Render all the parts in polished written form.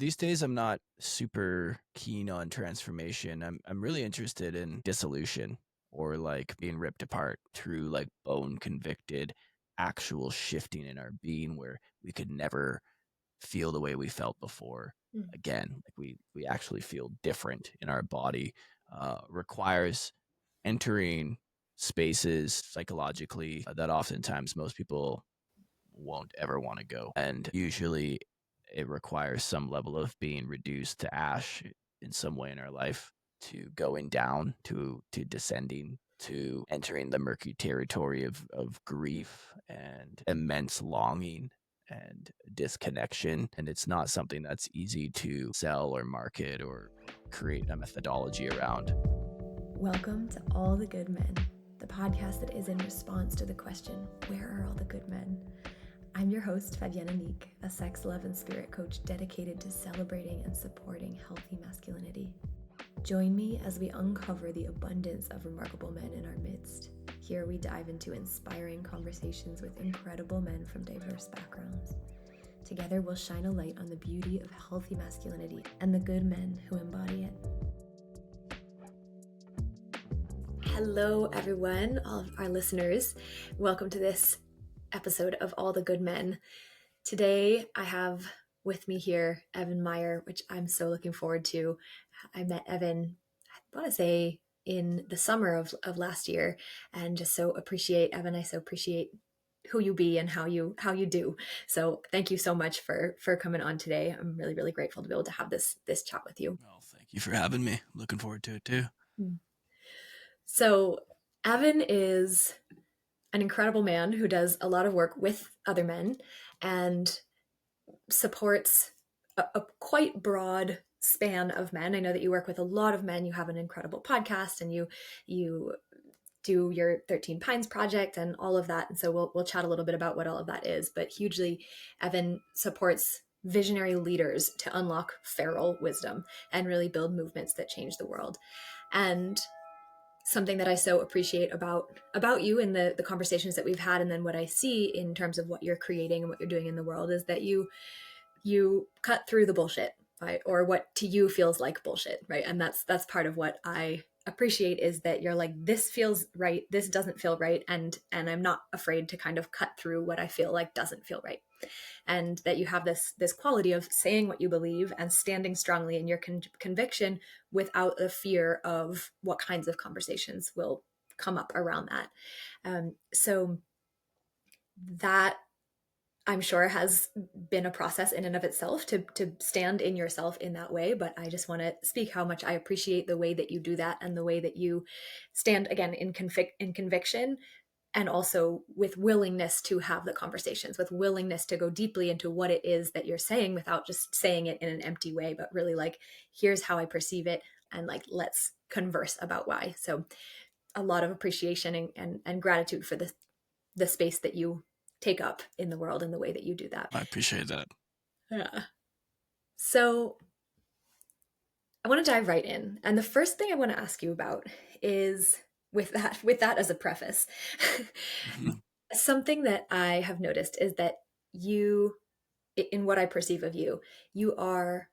These days, I'm not super keen on transformation. I'm really interested in dissolution or like being ripped apart through like bone convicted actual shifting in our being where we could never feel the way we felt before Mm. again. Like we actually feel different in our body. Requires entering spaces psychologically that oftentimes most people won't ever want to go. And usually it requires some level of being reduced to ash in some way in our life, to going down, to descending, to entering the murky territory of grief and immense longing and disconnection. And it's not something that's easy to sell or market or create a methodology around. Welcome to All the Good Men, the podcast that is in response to the question, where are all the good men? I'm your host, Fabienne Anique, a sex, love, and spirit coach dedicated to celebrating and supporting healthy masculinity. Join me as we uncover the abundance of remarkable men in our midst. Here we dive into inspiring conversations with incredible men from diverse backgrounds. Together we'll shine a light on the beauty of healthy masculinity and the good men who embody it. Hello, everyone, all of our listeners. Welcome to this episode of All the Good Men. Today, I have with me here Evan Meyer, which I'm so looking forward to. I met Evan, I want to say, in the summer of last year, and just so appreciate Evan. I so appreciate who you be and how you do. So thank you so much for coming on today. I'm really, really grateful to be able to have this chat with you. Well, thank you for having me. Looking forward to it too. So Evan is an incredible man who does a lot of work with other men and supports a quite broad span of men. I know that you work with a lot of men. You have an incredible podcast and you do your 13 Pines project and all of that. And so we'll chat a little bit about what all of that is, but hugely Evan supports visionary leaders to unlock feral wisdom and really build movements that change the world. And something that I so appreciate about you in the conversations that we've had, and then what I see in terms of what you're creating and what you're doing in the world, is that you cut through the bullshit, right? Or what to you feels like bullshit, right? And that's part of what I appreciate, is that you're like, this feels right, this doesn't feel right, and I'm not afraid to kind of cut through what I feel like doesn't feel right. And that you have this quality of saying what you believe and standing strongly in your conviction without the fear of what kinds of conversations will come up around that. So that, I'm sure, has been a process in and of itself to stand in yourself in that way. But I just want to speak how much I appreciate the way that you do that and the way that you stand, again, in conviction, and also with willingness to have the conversations, with willingness to go deeply into what it is that you're saying without just saying it in an empty way, but really like, here's how I perceive it, and like, let's converse about why. So a lot of appreciation and gratitude for the space that you take up in the world and the way that you do that. I appreciate that. Yeah. So I want to dive right in. And the first thing I want to ask you about is, with that as a preface, something that I have noticed is that you, in what I perceive of you, you are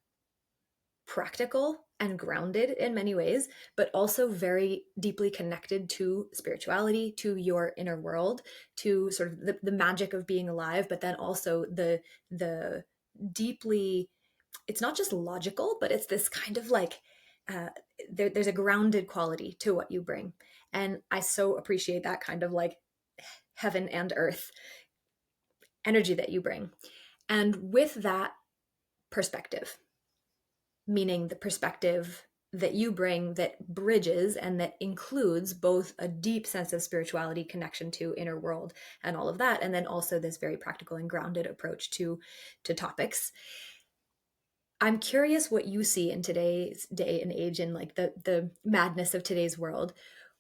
practical and grounded in many ways, but also very deeply connected to spirituality, to your inner world, to sort of the magic of being alive, but then also the deeply, it's not just logical, but it's this kind of like, there's a grounded quality to what you bring. And I so appreciate that kind of like heaven and earth energy that you bring. And with that perspective, meaning the perspective that you bring that bridges and that includes both a deep sense of spirituality, connection to inner world and all of that, and then also this very practical and grounded approach to topics. I'm curious what you see in today's day and age, in like the madness of today's world.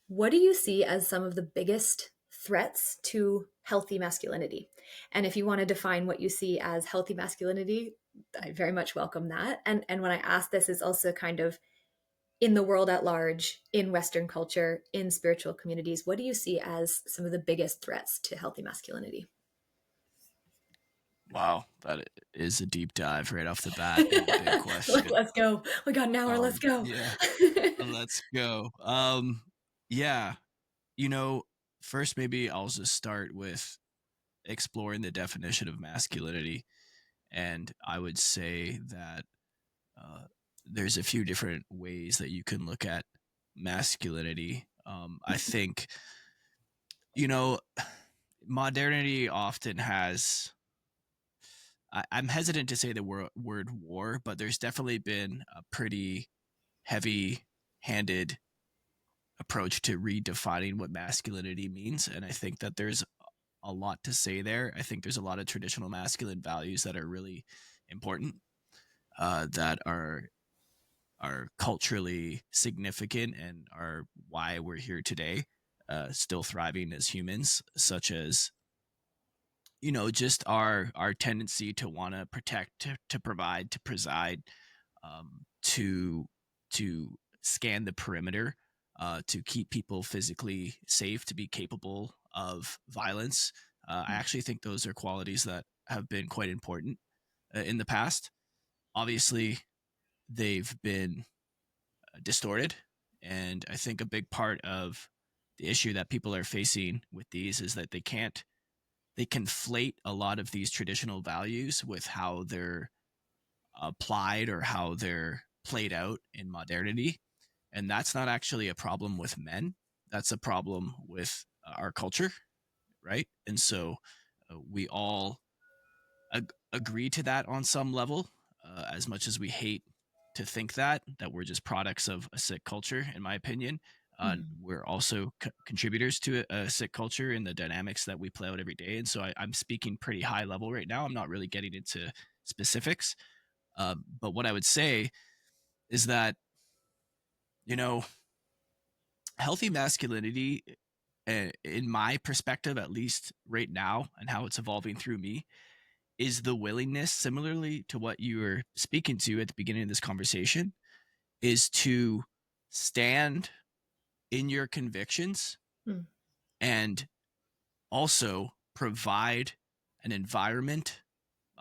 What do you see as some of the biggest threats to healthy masculinity? And if you want to define what you see as healthy masculinity, I very much welcome that. And when I ask this, is also kind of in the world at large, in Western culture, in spiritual communities, what do you see as some of the biggest threats to healthy masculinity? Wow, that is a deep dive right off the bat and a big question. Let's go. We got an hour. Let's go. Yeah, let's go. Yeah, you know, first maybe I'll just start with exploring the definition of masculinity, and I would say that uh, there's a few different ways that you can look at masculinity. I think you know modernity often has I'm hesitant to say the word war, but there's definitely been a pretty heavy handed approach to redefining what masculinity means. And I think that there's a lot to say there. I think there's a lot of traditional masculine values that are really important, that are culturally significant and are why we're here today, still thriving as humans, such as just our tendency to want to protect, to provide, to preside, to scan the perimeter, to keep people physically safe, to be capable of violence. I actually think those are qualities that have been quite important in the past. Obviously, they've been distorted, and I think a big part of the issue that people are facing with these is that they conflate a lot of these traditional values with how they're applied or how they're played out in modernity. And that's not actually a problem with men. That's a problem with our culture, right? And so we all agree to that on some level, as much as we hate to think that we're just products of a sick culture, in my opinion. Mhm. We're also contributors to a sick culture in the dynamics that we play out every day. And so I'm speaking pretty high level right now. I'm not really getting into specifics. But what I would say is that, you know, healthy masculinity, in my perspective, at least right now, and how it's evolving through me, is the willingness, similarly to what you were speaking to at the beginning of this conversation, is to stand in your convictions Mm. and also provide an environment,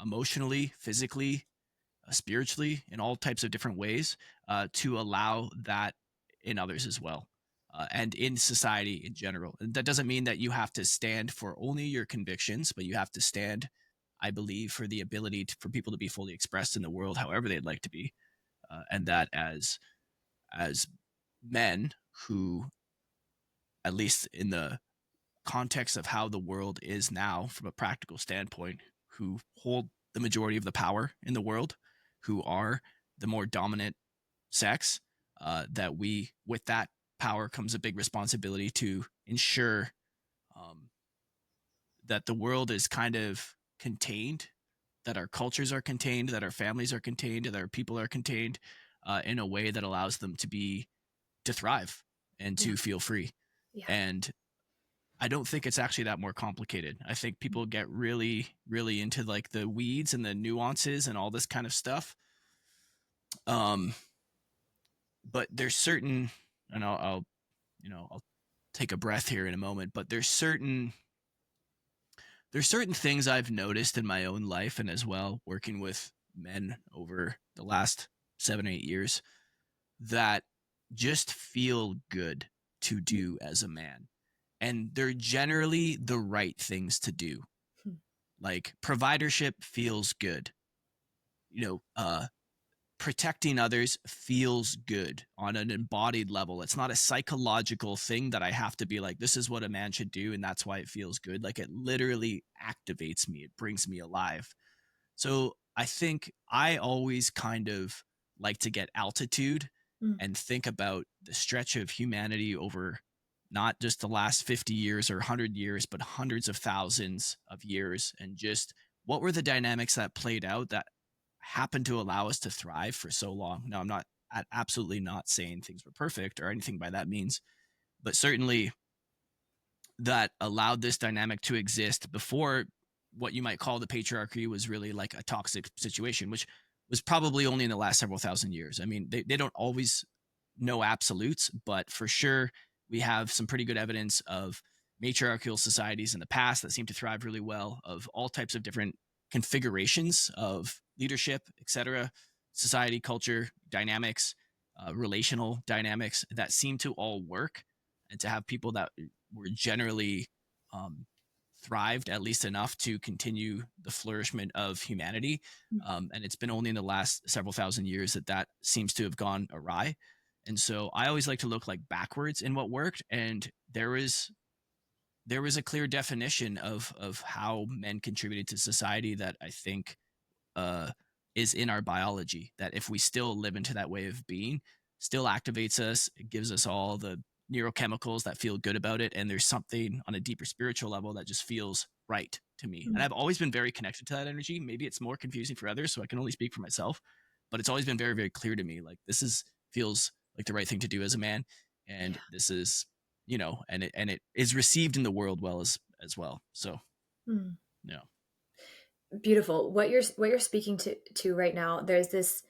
emotionally, physically, spiritually, in all types of different ways, to allow that in others as well, and in society in general. And that doesn't mean that you have to stand for only your convictions, but you have to stand, I believe, for the ability for people to be fully expressed in the world however they'd like to be, and that as men who, at least in the context of how the world is now from a practical standpoint, who hold the majority of the power in the world, who are the more dominant sex, that we, with that power comes a big responsibility to ensure, um, that the world is kind of contained, that our cultures are contained, that our families are contained, that our people are contained, in a way that allows them to thrive and Yeah. to feel free. Yeah. And I don't think it's actually that more complicated. I think people get really, really into like the weeds and the nuances and all this kind of stuff. Um, but there's certain, and I'll take a breath here in a moment. But there's certain things I've noticed in my own life, and as well working with men over the last 7 8 years, that just feel good to do as a man, and they're generally the right things to do. Hmm. Like providership feels good. Protecting others feels good on an embodied level. It's not a psychological thing that I have to be like, this is what a man should do, and that's why it feels good. Like it literally activates me, it brings me alive. So I think I always kind of like to get altitude Mm. and think about the stretch of humanity over not just the last 50 years or 100 years, but hundreds of thousands of years, and just what were the dynamics that played out that happened to allow us to thrive for so long. Now, I'm not absolutely not saying things were perfect or anything by that means, but certainly that allowed this dynamic to exist before what you might call the patriarchy was really like a toxic situation, which was probably only in the last several thousand years. I mean, they don't always know absolutes, but for sure, we have some pretty good evidence of matriarchal societies in the past that seem to thrive really well, of all types of different configurations of leadership, etc., society, culture, dynamics, relational dynamics that seem to all work, and to have people that were generally um, thrived at least enough to continue the flourishment of humanity. And it's been only in the last several thousand years that that seems to have gone awry. And so I always like to look like backwards in what worked, and there was a clear definition of how men contributed to society that I think uh, is in our biology. That if we still live into that way of being, still activates us. It gives us all the neurochemicals that feel good about it, and there's something on a deeper spiritual level that just feels right to me. And I've always been very connected to that energy. Maybe it's more confusing for others, so I can only speak for myself. But it's always been very, very clear to me. Like this is feels like the right thing to do as a man, and Yeah. this is and it is received in the world well as well. So Mm. yeah. Beautiful. What you're speaking to right now, there's this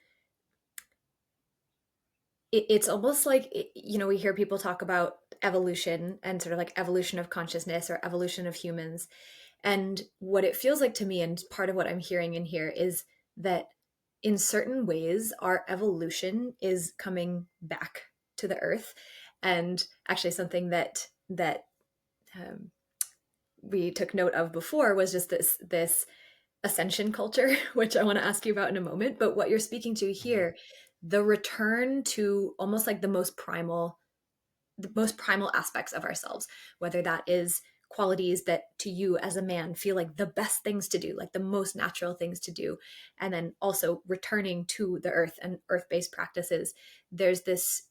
it's almost like we hear people talk about evolution and sort of like evolution of consciousness or evolution of humans. And what it feels like to me, and part of what I'm hearing in here, is that in certain ways our evolution is coming back to the earth. And actually something that um, we took note of before was just this ascension culture, which I want to ask you about in a moment. But what you're speaking to Mhm. here, the return to almost like the most primal aspects of ourselves, whether that is qualities that to you as a man feel like the best things to do, like the most natural things to do, and then also returning to the earth and earth-based practices. There's this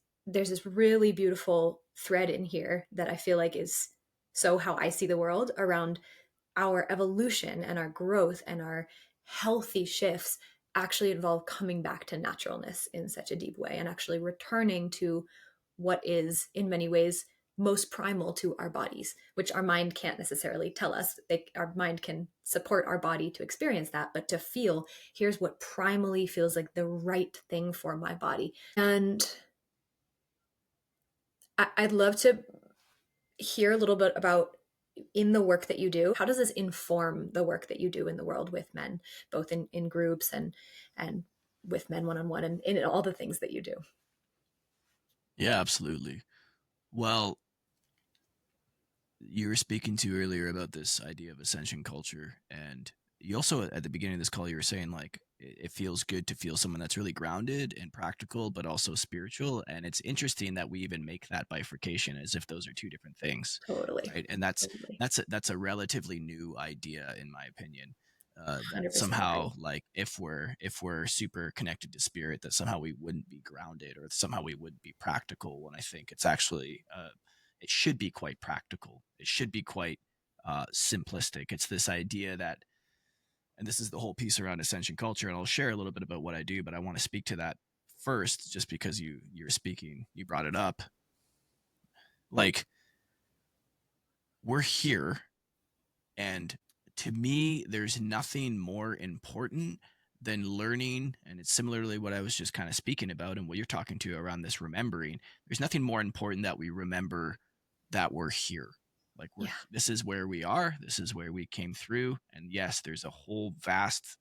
really beautiful thread in here that I feel like is so how I see the world around our evolution and our growth and our healthy shifts actually involve coming back to naturalness in such a deep way and actually returning to what is in many ways most primal to our bodies, which our mind can't necessarily tell us. Our mind can support our body to experience that, but to feel, here's what primally feels like the right thing for my body. And I'd love to hear a little bit about, in the work that you do, how does this inform the work that you do in the world with men, both in groups and with men one-on-one, and in all the things that you do? Yeah, absolutely. Well, you were speaking to earlier about this idea of ascension culture, and you also at the beginning of this call you were saying like it feels good to feel someone that's really grounded and practical but also spiritual, and it's interesting that we even make that bifurcation as if those are two different things, Totally. right? And that's Totally. that's a relatively new idea in my opinion. That 100% somehow, agree. like if we're super connected to spirit, that somehow we wouldn't be grounded or somehow we wouldn't be practical, when I think it's actually it should be quite practical. It should be quite simplistic. It's this idea that, and this is the whole piece around ascension culture. And I'll share a little bit about what I do, but I want to speak to that first, just because you're speaking, you brought it up. Like we're here, and to me, there's nothing more important than learning. And it's similarly what I was just kind of speaking about, and what you're talking to around this remembering. There's nothing more important that we remember that we're here. Like Yeah. this is where we are, this is where we came through. And yes, there's a whole vast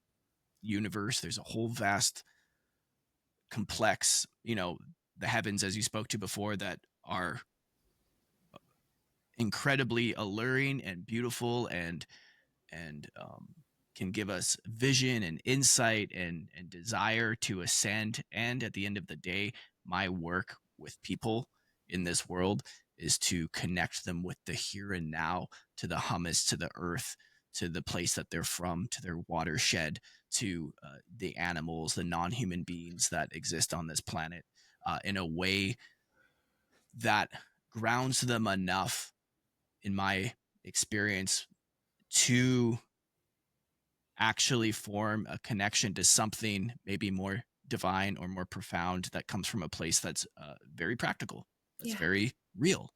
universe, there's a whole vast complex, the heavens, as you spoke to before, that are incredibly alluring and beautiful, and can give us vision and insight and desire to ascend. And at the end of the day, my work with people in this world is to connect them with the here and now, to the hummus, to the earth, to the place that they're from, to their watershed, to the animals, the non-human beings that exist on this planet, in a way that grounds them enough, in my experience, to actually form a connection to something maybe more divine or more profound, that comes from a place that's very practical, that's Yeah. very real.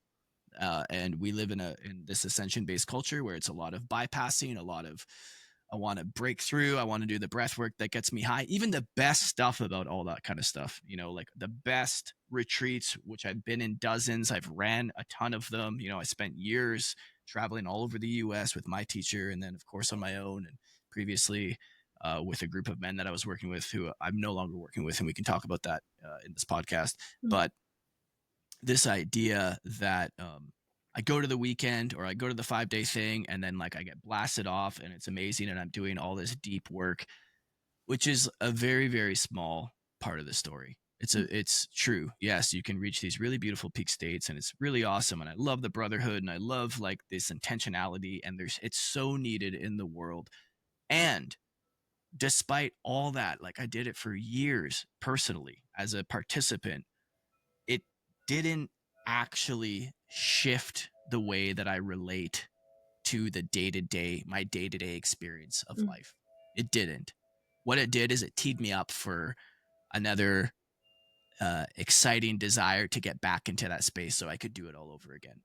And we live in this ascension based culture where it's a lot of bypassing, a lot of, I want to break through, I want to do the breath work that gets me high. Even the best stuff about all that kind of stuff, like the best retreats, which I've been in dozens, I've ran a ton of them. I spent years traveling all over the US with my teacher, and then of course on my own, and previously with a group of men that I was working with who I'm no longer working with, and we can talk about that in this podcast. Mm. But this idea that I go to the weekend or I go to the 5 day thing and then like I get blasted off and it's amazing and I'm doing all this deep work, which is a very, very small part of the story. It's true. Yes, you can reach these really beautiful peak states and it's really awesome. And I love the brotherhood and I love like this intentionality and it's so needed in the world. And despite all that, like I did it for years personally as a participant, it didn't actually shift the way that I relate to the day-to-day, my day-to-day experience of Mm. life. It didn't. What it did is it teed me up for another exciting desire to get back into that space so I could do it all over again.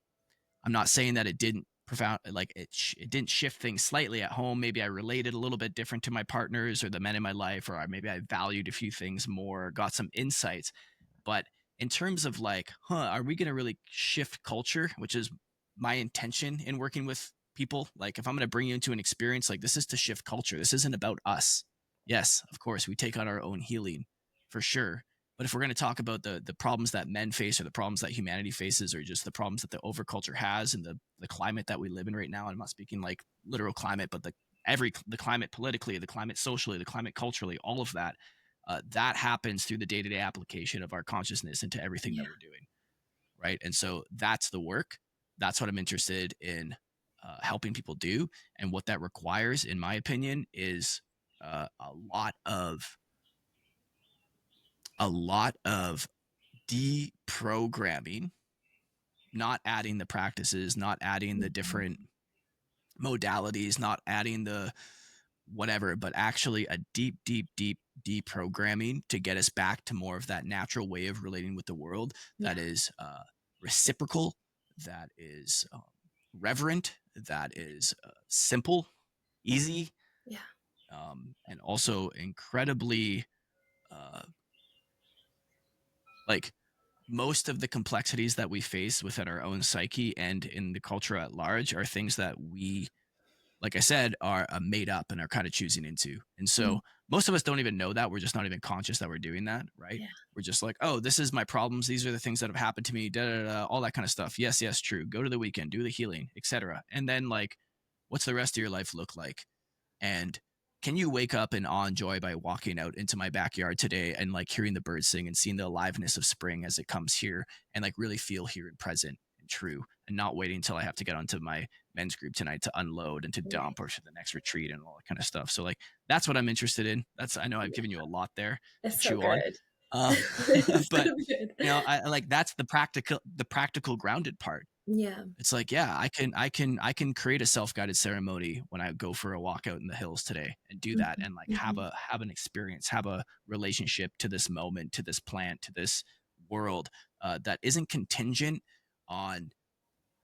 I'm not saying that it didn't profound like it didn't shift things slightly at home. Maybe I related a little bit different to my partners or the men in my life, or maybe I valued a few things more, got some insights. But in terms of like, are we going to really shift culture, which is my intention in working with people? Like, if I'm going to bring you into an experience, like this is to shift culture. This isn't about us. Yes, of course, we take on our own healing for sure. But if we're going to talk about the problems that men face or the problems that humanity faces or just the problems that the overculture has and the climate that we live in right now, and I'm not speaking like literal climate, but the climate politically, the climate socially, the climate culturally, all of that, that happens through the day-to-day application of our consciousness into everything that Yeah. we're doing, right? And so that's the work. That's what I'm interested in helping people do. And what that requires, in my opinion, is a lot of deprogramming, not adding the practices, not adding the Mhm. different modalities, not adding the whatever, but actually a deep, deep, deep deprogramming to get us back to more of that natural way of relating with the world that Yeah. is reciprocal, that is reverent, that is simple, easy, Yeah. and also incredibly uh, like most of the complexities that we face within our own psyche and in the culture at large are things that we, like I said, are made up and are kind of choosing into. And Mm. so most of us don't even know that. We're just not even conscious that we're doing that, right? Yeah. We're just like, oh, this is my problems. These are the things that have happened to me, da, da, da, all that kind of stuff. Yes, yes, true. Go to the weekend, do the healing, etc. And then like, what's the rest of your life look like? And can you wake up in awe and joy by walking out into my backyard today and like hearing the birds sing and seeing the aliveness of spring as it comes here and like really feel here and present and true and not waiting until I have to get onto my men's group tonight to unload and to Right. dump or for the next retreat and all that kind of stuff. So like that's what I'm interested in. I know I've given you a lot there to It's so chew on. good. Uh, It's so but good. I like that's the practical grounded part. Yeah. It's like, yeah, I can create a self-guided ceremony when I go for a walk out in the hills today and do that Mhm. and like Mhm. have an experience, have a relationship to this moment, to this plant, to this world that isn't contingent on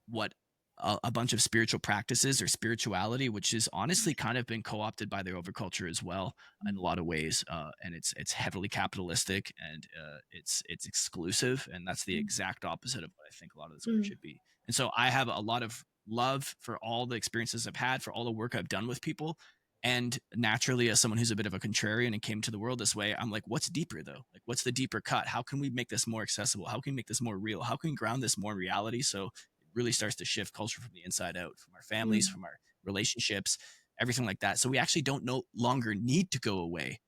what a bunch of spiritual practices or spirituality, which is honestly kind of been co-opted by the overculture as well in a Mm. lot of ways, and it's heavily capitalistic and it's exclusive, and that's the Mm. exact opposite of what I think a lot of this work Mm. should be. And so I have a lot of love for all the experiences I've had, for all the work I've done with people. And naturally, as someone who's a bit of a contrarian and came to the world this way, I'm like, what's deeper though? Like, what's the deeper cut? How can we make this more accessible? How can we make this more real? How can we ground this more in reality? So really starts to shift culture from the inside out, from our families, Mm. from our relationships, everything like that. So we actually don't no longer need to go away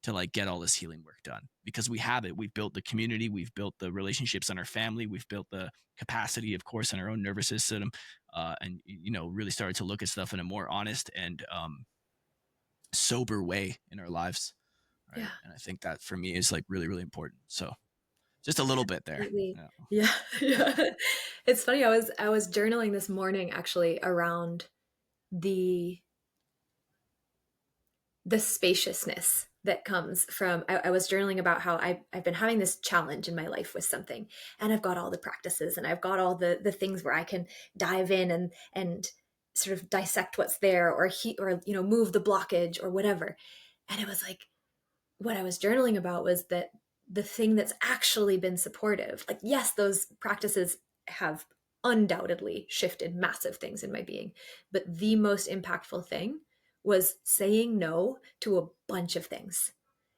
to like get all this healing work done because we have it. We've built the community, we've built the relationships in our family, we've built the capacity, of course, in our own nervous system, and really started to look at stuff in a more honest and sober way in our lives, Yeah. right? And I think that for me is like really, really important. So just a little bit there. Absolutely. Yeah. Yeah. Yeah. It's funny. I was journaling this morning actually around the the spaciousness that comes from I was journaling about how I've been having this challenge in my life with something, and I've got all the practices and I've got all the things where I can dive in and sort of dissect what's there or move the blockage or whatever. And it was like what I was journaling about was that the thing that's actually been supportive, like yes, those practices have undoubtedly shifted massive things in my being, but the most impactful thing was saying no to a bunch of things.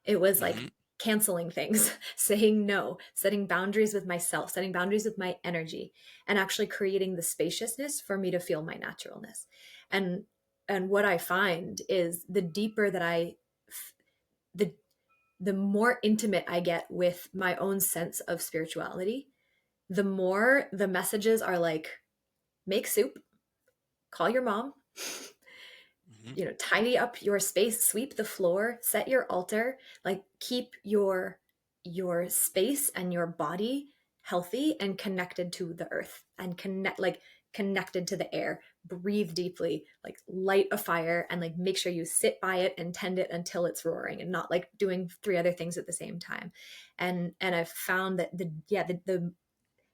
It was like Hmm. canceling things, saying no, setting boundaries with myself, setting boundaries with my energy, and actually creating the spaciousness for me to feel my naturalness. And and what I find is the deeper that the the more intimate I get with my own sense of spirituality, the more the messages are like, make soup, call your mom, Hmm. tidy up your space, sweep the floor, set your altar, like keep your space and your body healthy and connected to the earth and connected to the air. Breathe deeply, like light a fire and like make sure you sit by it and tend it until it's roaring and not like doing three other things at the same time. And I've found that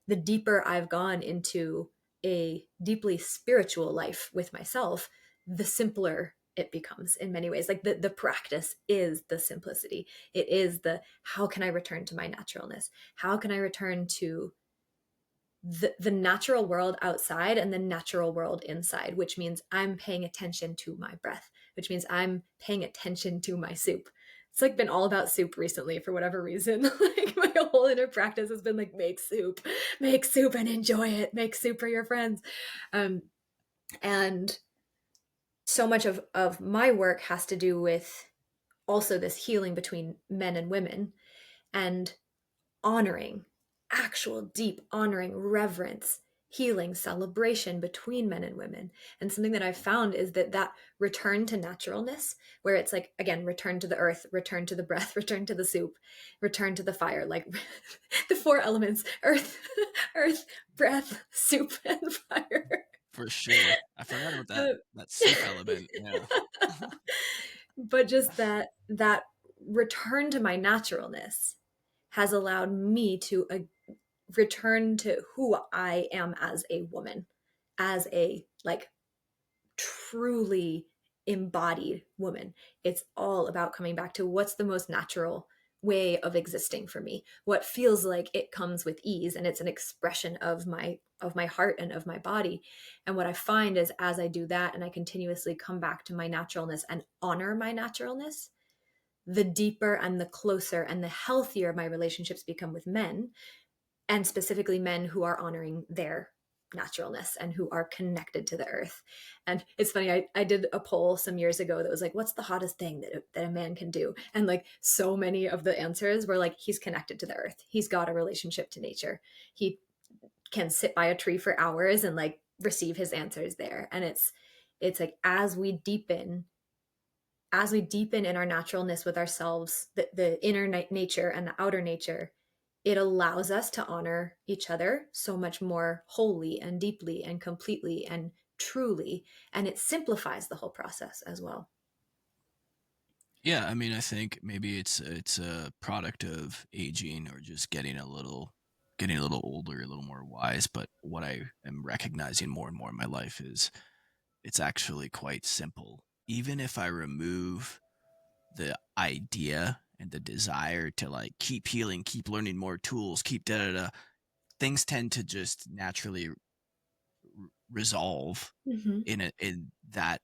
the deeper I've gone into a deeply spiritual life with myself, the simpler it becomes in many ways. Like the practice is the simplicity. It is the how can I return to my naturalness? How can I return to the natural world outside and the natural world inside, which means I'm paying attention to my breath, which means I'm paying attention to my soup. It's like been all about soup recently for whatever reason. Like my whole inner practice has been like make soup and enjoy it, make soup for your friends. Um, and so much of my work has to do with also this healing between men and women and honoring, actual deep honoring, reverence, healing, celebration between men and women. And something that I've found is that return to naturalness, where it's like, again, return to the earth, return to the breath, return to the soup, return to the fire, like the four elements: earth, earth, breath, soup, and fire. For sure. I forgot about that Uh, that soup element. Yeah. but just that return to my naturalness has allowed me to return to who I am as a woman, as a like truly embodied woman. It's all about coming back to what's the most natural way of existing for me, what feels like it comes with ease, and it's an expression of my heart and of my body. And what I find is as I do that and I continuously come back to my naturalness and honor my naturalness, the deeper and the closer and the healthier my relationships become with men, and specifically men who are honoring their naturalness and who are connected to the earth. And it's funny, I did a poll some years ago that was like, what's the hottest thing that a man can do? And like so many of the answers were like, he's connected to the earth. He's got a relationship to nature. He can sit by a tree for hours and like receive his answers there. And it's like as we deepen in our naturalness with ourselves, the inner nature and the outer nature, it allows us to honor each other so much more wholly and deeply and completely and truly. And it simplifies the whole process as well. Yeah, I mean, I think maybe it's a product of aging or just getting a little older, a little more wise, but what I am recognizing more and more in my life is it's actually quite simple. Even if I remove the idea and the desire to like keep healing, keep learning more tools, keep da da da, things tend to just naturally resolve Mm-hmm. in that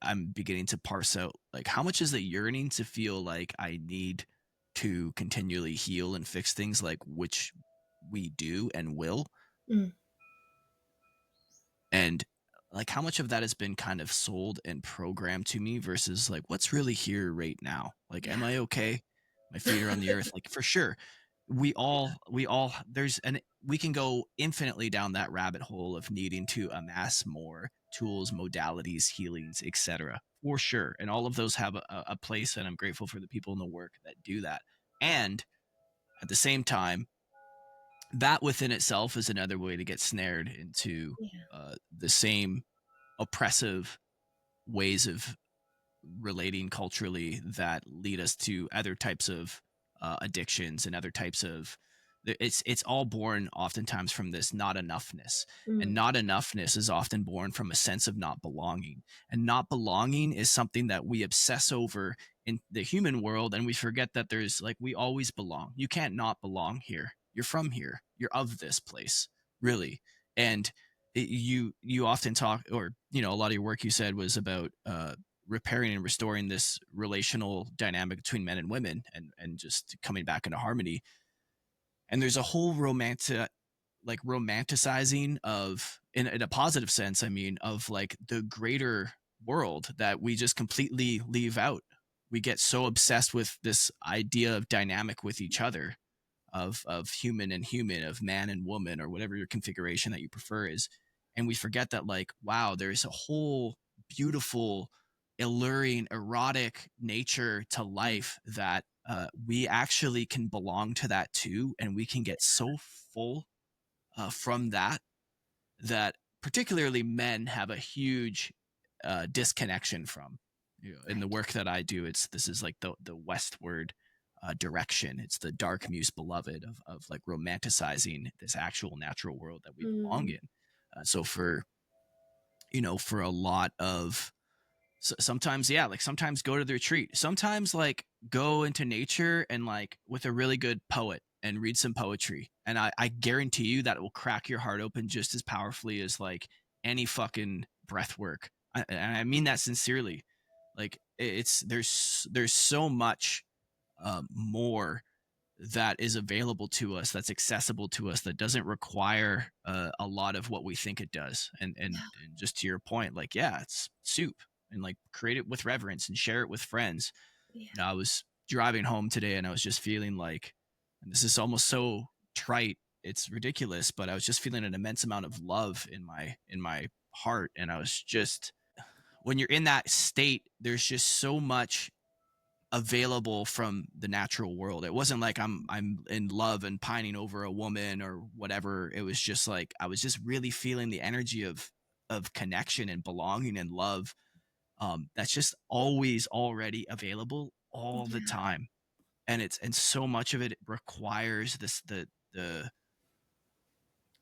I'm beginning to parse out like how much is the yearning to feel like I need to continually heal and fix things, like which we do and will, Mm. and like how much of that has been kind of sold and programmed to me versus like what's really here right now. Like, am Yeah. I okay? My feet are on the earth. Like for sure, we all there's an we can go infinitely down that rabbit hole of needing to amass more tools, modalities, healings, etc. For sure, and all of those have a place, and I'm grateful for the people in the work that do that. And at the same time, that within itself is another way to get snared into Yeah. the same oppressive ways of relating culturally that lead us to other types of addictions and other types of it's all born oftentimes from this not enoughness, and Mm. not enoughness is often born from a sense of not belonging, and not belonging is something that we obsess over in the human world, and we forget that there's like we always belong. You can't not belong here. You're from here, you're of this place, really. And you often talk, or a lot of your work you said was about repairing and restoring this relational dynamic between men and women, and just coming back into harmony. And there's a whole romanticizing of, in a positive sense, I mean, of like the greater world that we just completely leave out. We get so obsessed with this idea of dynamic with each other, of human and human, of man and woman, or whatever your configuration that you prefer is. And we forget that, like, wow, there's a whole beautiful, alluring, erotic nature to life that we actually can belong to that too. And we can get so full from that, that particularly men have a huge disconnection from. You know, in the Right. work that I do, this is like the westward direction. It's the dark muse beloved of like romanticizing this actual natural world that we belong Mm, in. So for, for a lot of, sometimes, yeah, like sometimes go to the retreat, sometimes like go into nature and like with a really good poet and read some poetry, and I guarantee you that it will crack your heart open just as powerfully as like any fucking breath work. And I mean that sincerely. Like it's there's so much more that is available to us, that's accessible to us, that doesn't require a lot of what we think it does. And just to your point, like, yeah, it's soup, and like create it with reverence and share it with friends. yeah. I was driving home today and I was just feeling like, and this is almost so trite, it's ridiculous, but I was just feeling an immense amount of love in my heart. And I was just, when you're in that state, there's just so much available from the natural world. It wasn't like I'm in love and pining over a woman or whatever. It was just like I was just really feeling the energy of connection and belonging and love. That's just always already available all the Yeah. time. And so much of it requires the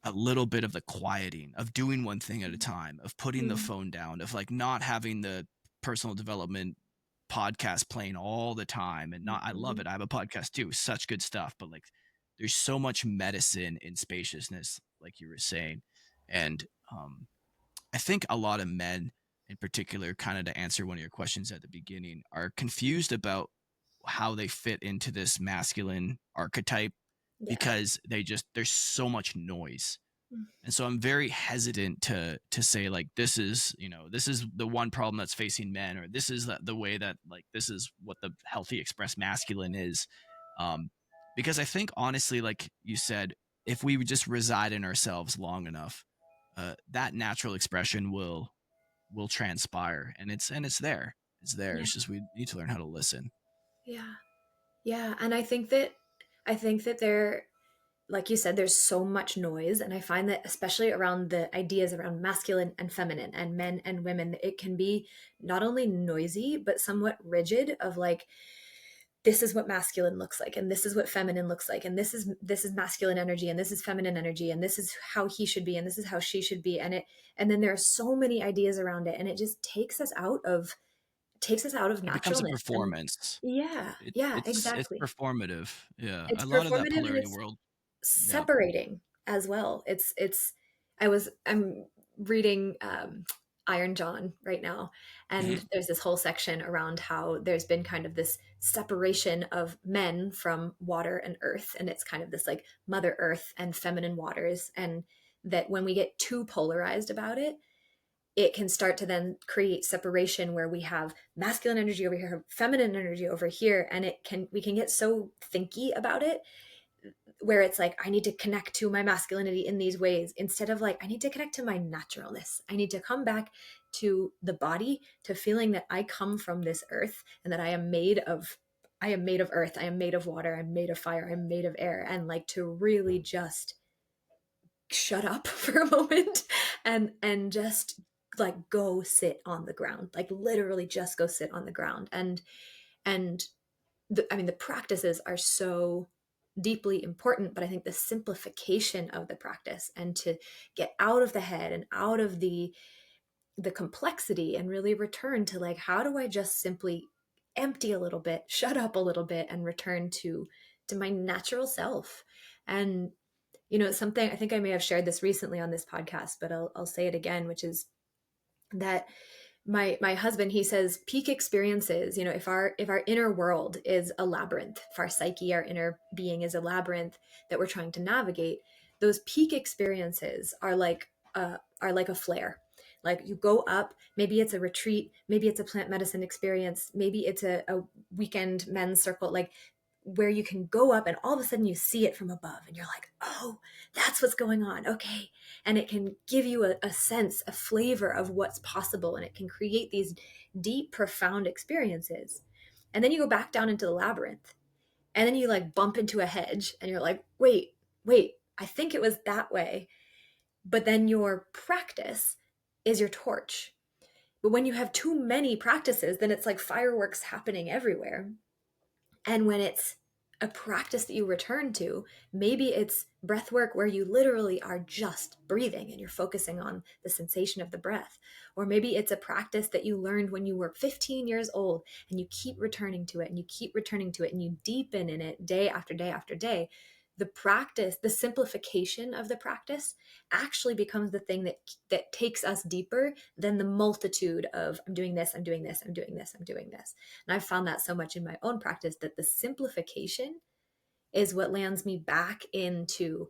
a little bit of the quieting, of doing one thing at a time, of putting the Mm, phone down, of like not having the personal development podcast playing all the time. And not, I love mhm. it, I have a podcast too, such good stuff, but like there's so much medicine in spaciousness, like you were saying. And I think a lot of men in particular, kind of to answer one of your questions at the beginning, are confused about how they fit into this masculine archetype, Yeah. because there's so much noise. Mm, And so I'm very hesitant to say like, this is the one problem that's facing men, or this is the way that, like, this is what the healthy expressed masculine is. Um, because I think honestly, like you said, if we would just reside in ourselves long enough, that natural expression will transpire, and it's there. It's there. yeah. It's just we need to learn how to listen. Yeah. Yeah. And I think that there, like you said, there's so much noise. And I find that especially around the ideas around masculine and feminine and men and women, it can be not only noisy, but somewhat rigid of like, this is what masculine looks like, and this is what feminine looks like, and this is masculine energy, and this is feminine energy, and this is how he should be, and this is how she should be. And then there are so many ideas around it, and it just takes us out of It becomes a naturalness. And performance. yeah, yeah, It's exactly. performative. Yeah, It's a lot of that performative, and polarity it's world. Yeah. separating as well. I'm reading Iron John right now, Mhm. and there's this whole section around how there's been kind of this separation of men from water and earth, and it's kind of this like Mother Earth and feminine waters, and that when we get too polarized about it, it can start to then create separation where we have masculine energy over here, feminine energy over here, and we can get so thinky about it, where it's like I need to connect to my masculinity in these ways instead of like I need to connect to my naturalness. I need to come back to the body, to feeling that I come from this earth and that I am made of earth, I am made of water, I'm made of fire, I'm made of air, and like to really just shut up for a moment and just like go sit on the ground, like literally just go sit on the ground. And the practices are so deeply important, but I think the simplification of the practice and to get out of the head and out of the complexity and really return to like, how do I just simply empty a little bit, shut up a little bit, and return to my natural self. And it's something I think I may have shared this recently on this podcast, but I'll say it again, which is that My husband, he says peak experiences, if our inner world is a labyrinth, if our psyche, our inner being is a labyrinth that we're trying to navigate, those peak experiences are like a flare. Like you go up, maybe it's a retreat, maybe it's a plant medicine experience, maybe it's a weekend men's circle, like where you can go up and all of a sudden you see it from above and you're like, oh, that's what's going on. Okay. And it can give you a sense, a flavor of what's possible. And it can create these deep, profound experiences. And then you go back down into the labyrinth and then you like bump into a hedge and you're like, wait, I think it was that way. But then your practice is your torch. But when you have too many practices, then it's like fireworks happening everywhere. And when it's a practice that you return to, maybe it's breath work where you literally are just breathing and you're focusing on the sensation of the breath. Or maybe it's a practice that you learned when you were 15 years old and you keep returning to it and you keep returning to it and you deepen in it day after day after day. The practice, the simplification of the practice actually becomes the thing that takes us deeper than the multitude of I'm doing this, I'm doing this, I'm doing this, I'm doing this. And I've found that so much in my own practice that the simplification is what lands me back into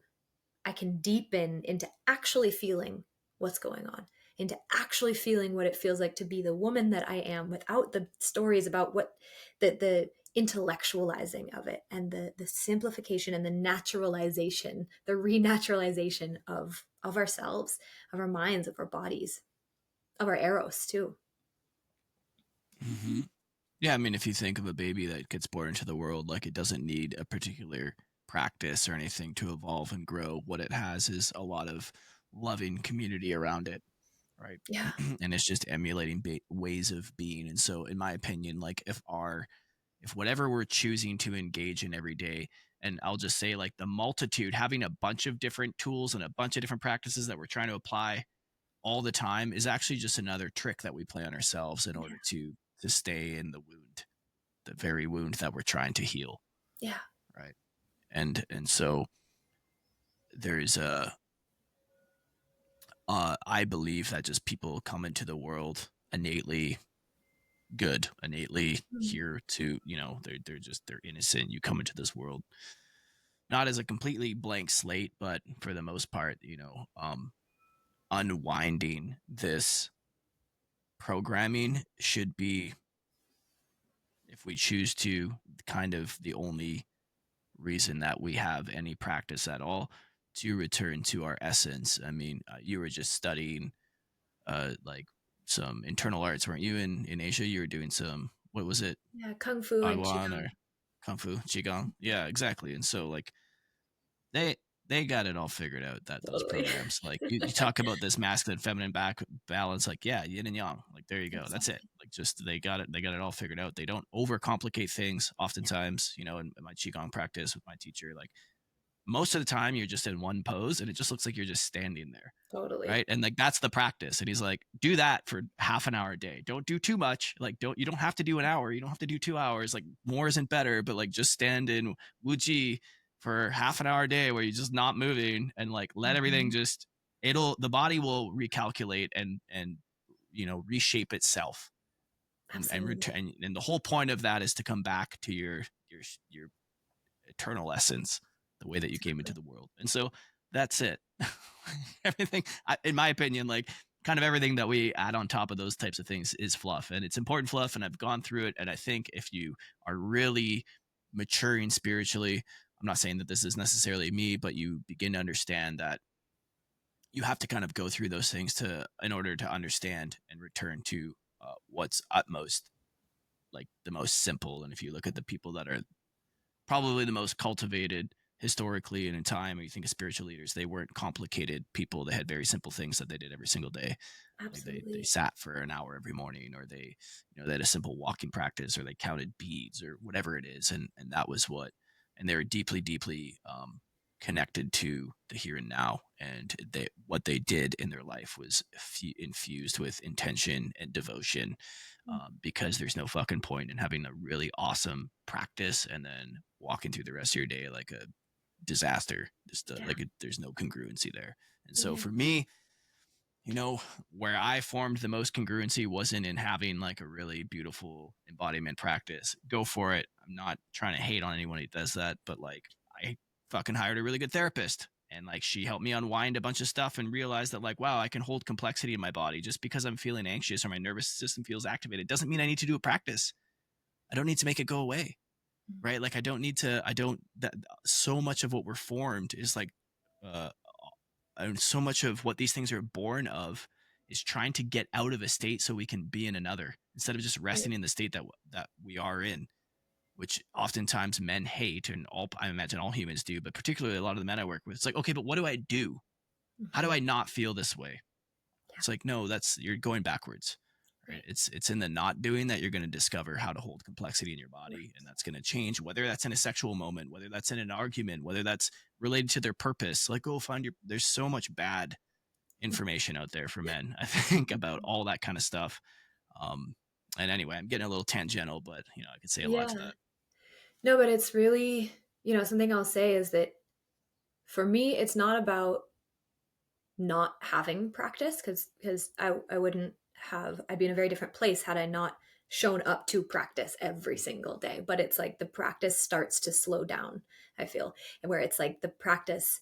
I can deepen into actually feeling what's going on, into actually feeling what it feels like to be the woman that I am without the stories about what the intellectualizing of it and the simplification and the naturalization, the renaturalization of ourselves, of our minds, of our bodies, of our eros too. Mm-hmm. Yeah, I mean, if you think of a baby that gets born into the world, like it doesn't need a particular practice or anything to evolve and grow. What it has is a lot of loving community around it, right? Yeah. And it's just emulating ways of being. And so, in my opinion, like if whatever we're choosing to engage in every day, and I'll just say like the multitude, having a bunch of different tools and a bunch of different practices that we're trying to apply all the time is actually just another trick that we play on ourselves in order to stay in the wound, the very wound that we're trying to heal, Yeah. right? And so there's a I believe that just people come into the world innately good, innately Mm. here to, they're innocent. You come into this world not as a completely blank slate, but for the most part, unwinding this programming should be, if we choose to, kind of the only reason that we have any practice at all, to return to our essence. I mean, you were just studying like some internal arts, weren't you? In Asia, you were doing some, what was it, Yeah. Kung Fu and Taiwan Qigong. or Kung Fu, Qigong? Yeah, exactly. And so like they they got it all figured out, that those Totally. programs, like you talk about this masculine feminine back balance, like yeah, yin and yang, like there you go, that's it. Exactly. Like just they got it all figured out. They don't overcomplicate things oftentimes, in my qigong practice with my teacher, like most of the time you're just in one pose and it just looks like you're just standing there, Totally. right? And like that's the practice. And he's like, do that for half an hour a day. Don't do too much. Like you don't have to do an hour. You don't have to do 2 hours. Like more isn't better, but like just stand in Wuji for half an hour a day where you're just not moving and like let everything Mhm. just, the body will recalculate and reshape itself and Absolutely. return. And the whole point of that is to come back to your eternal essence, the way that you came into Exactly. the world. And so that's it. Everything, in my opinion, like kind of everything that we add on top of those types of things is fluff, and it's important fluff. And I've gone through it. And I think if you are really maturing spiritually, I'm not saying that this is necessarily me, but you begin to understand that you have to kind of go through those things in order to understand and return to what's utmost, like the most simple. And if you look at the people that are probably the most cultivated historically and in time, when you think of spiritual leaders, they weren't complicated people. They had very simple things that they did every single day. Like they Absolutely. sat for an hour every morning, or they had a simple walking practice, or they counted beads, or whatever it is. And that was what, and they were deeply, deeply connected to the here and now. And what they did in their life was infused with intention and devotion, because there's no fucking point in having a really awesome practice and then walking through the rest of your day like a disaster. Just Yeah. there's no congruency there. And so Yeah. for me, You know, where I formed the most congruency wasn't in having like a really beautiful embodiment practice. Go for it. I'm not trying to hate on anyone who does that, but like I fucking hired a really good therapist and like she helped me unwind a bunch of stuff and realize that like wow, I can hold complexity in my body just because I'm feeling anxious or my nervous system feels activated doesn't mean I need to do a practice. I don't need to make it go away, right? Like I don't that so much of what we're formed is like uh and so much of what these things are born of is trying to get out of a state so we can be in another instead of just Right. resting in the state that we are in, which oftentimes men hate, and all I imagine all humans do, but particularly a lot of the men I work with. It's like, okay, but what do I do? How do Mm-hmm. I not feel this way? Yeah. It's like, no, that's you're going backwards. Right? Right. It's in the not doing that you're going to discover how to hold complexity in your Right. body, and that's going to change. Whether that's in a sexual moment, whether that's in an argument, whether that's related to their purpose. Like, go find your. There's so much bad information out there for men, I think, about all that kind of stuff. Um, and anyway, I'm getting a little tangential, but I could say a lot to Yeah. that. No, but it's really, something I'll say is that for me, it's not about not having practice because I wouldn't have, I'd be in a very different place had I not shown up to practice every single day. But it's like the practice starts to slow down, I feel, and where it's like the practice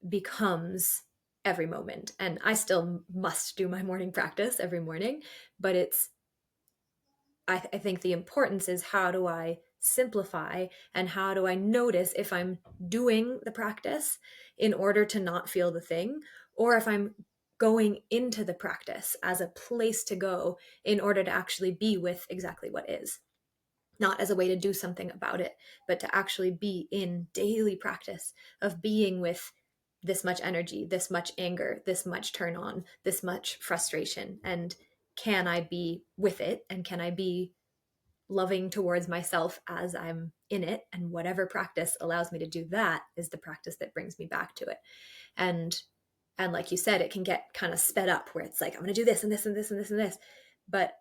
becomes every moment. And I still must do my morning practice every morning, but I think the importance is how do I simplify and how do I notice if I'm doing the practice in order to not feel the thing, or if I'm going into the practice as a place to go in order to actually be with exactly what is, not as a way to do something about it, but to actually be in daily practice of being with this much energy, this much anger, this much turn on, this much frustration. And can I be with it? And can I be loving towards myself as I'm in it? And whatever practice allows me to do that is the practice that brings me back to it. And like you said, it can get kind of sped up where it's like, I'm going to do this and this and this and this and this. But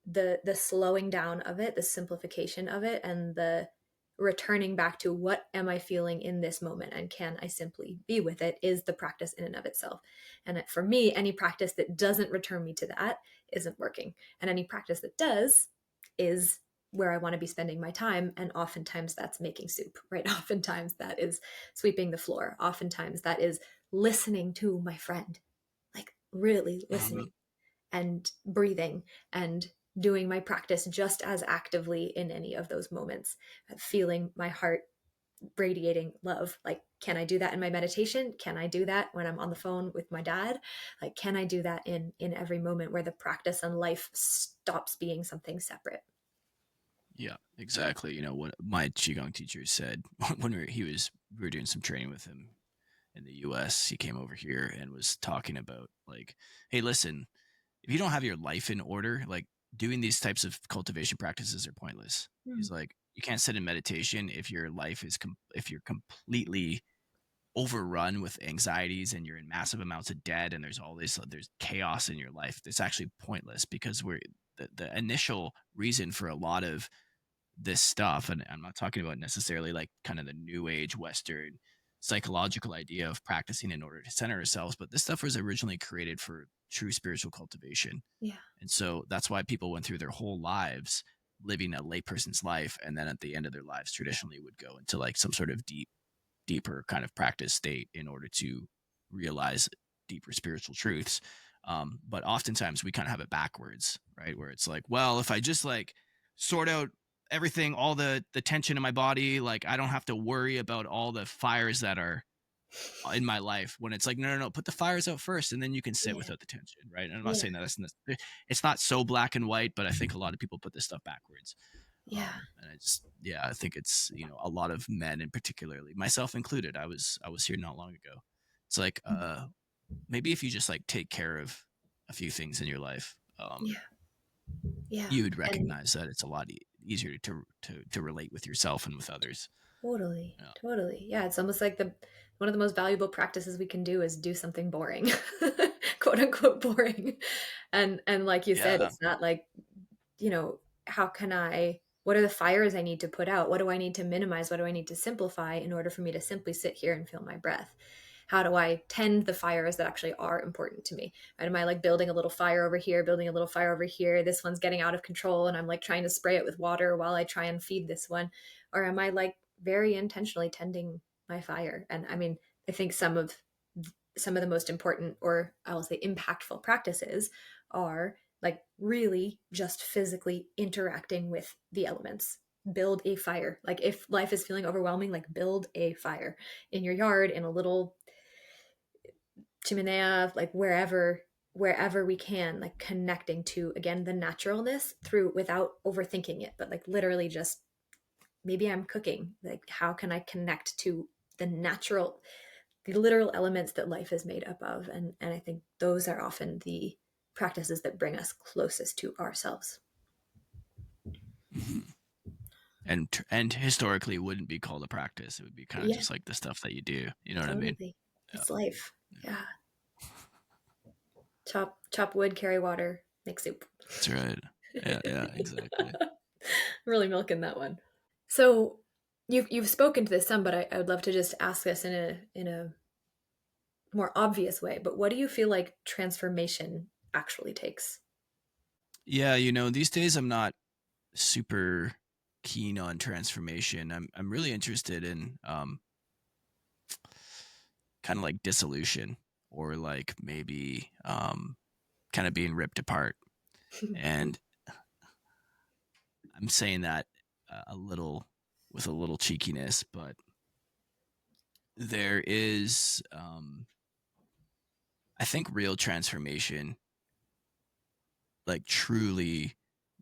the slowing down of it, the simplification of it, and the returning back to what am I feeling in this moment and can I simply be with it is the practice in and of itself. And for me, any practice that doesn't return me to that isn't working. And any practice that does is where I want to be spending my time. And oftentimes that's making soup, right? Oftentimes that is sweeping the floor. Oftentimes that is listening to my friend, like really Mhm. listening and breathing and doing my practice just as actively in any of those moments, feeling my heart radiating love. Like, can I do that in my meditation? Can I do that when I'm on the phone with my dad? Like, can I do that in every moment where the practice and life stops being something separate? Yeah, exactly. What my qigong teacher said when we were doing some training with him in the U.S. He came over here and was talking about like, hey, listen, if you don't have your life in order, like doing these types of cultivation practices are pointless. Mm. He's like, you can't sit in meditation if your life is if you're completely overrun with anxieties and you're in massive amounts of debt and there's chaos in your life. It's actually pointless because the initial reason for a lot of this stuff, and I'm not talking about necessarily like kind of the new age Western psychological idea of practicing in order to center ourselves, but this stuff was originally created for true spiritual cultivation. Yeah. And so that's why people went through their whole lives living a layperson's life, and then at the end of their lives traditionally would go into like some sort of deeper kind of practice state in order to realize deeper spiritual truths. But oftentimes we kind of have it backwards, right? Where it's like, well, if I just like sort out everything, all the tension in my body, like I don't have to worry about all the fires that are in my life. When it's like, no, no, no, put the fires out first, and then you can sit Yeah. without the tension, right? And I'm not Yeah. saying that it's not so black and white, but I think a lot of people put this stuff backwards. Yeah. And yeah, I think it's a lot of men, and particularly myself included. I was here not long ago. It's like maybe if you just like take care of a few things in your life, Yeah. Yeah. you would And recognize that it's a lot easier to relate with yourself and with others. totally, Yeah, totally. Yeah, it's almost like the one of the most valuable practices we can do is do something boring, quote unquote boring. And like you said, yeah, it's not like, how can I what are the fires I need to put out? What do I need to minimize? What do I need to simplify in order for me to simply sit here and feel my breath? how do I tend the fires that actually are important to me? Right? Am I like building a little fire over here, building a little fire over here? This one's getting out of control and I'm like trying to spray it with water while I try and feed this one. Or am I like very intentionally tending my fire? And I mean, I think some of the most important, or I will say impactful practices are like really just physically interacting with the elements. Build a fire. Like if life is feeling overwhelming, like build a fire in your yard, in a little chimenea, like wherever we can, like connecting to again the naturalness through without overthinking it, but like literally just maybe I'm cooking. Like how can I connect to the natural, the literal elements that life is made up of? And I think those are often the practices that bring us closest to ourselves. Mhm. And historically, it wouldn't be called a practice. It would be kind of Yeah, just like the stuff that you do. You know what I mean? totally. Yeah. It's life. Yeah. Yeah. Chop wood, carry water, make soup. That's right. Yeah. Yeah. Exactly. Really milking that one. So you've spoken to this some, but I would love to just ask this in a more obvious way. But what do you feel like transformation actually takes? Yeah. These days I'm not super keen on transformation. I'm really interested in kind of like dissolution, or like maybe kind of being ripped apart. And I'm saying that a little with a little cheekiness, but there is I think real transformation, like truly,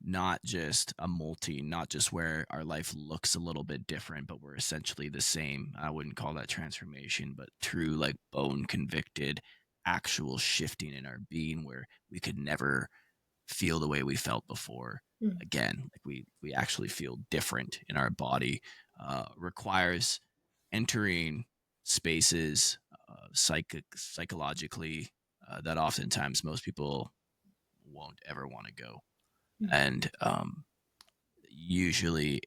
not just a not just where our life looks a little bit different, but we're essentially the same. I wouldn't call that transformation, but true, like bone convicted, actual shifting in our being where we could never feel the way we felt before Mm, again. Like we actually feel different in our body. Requires entering spaces psychologically that oftentimes most people won't ever want to go. mm, And usually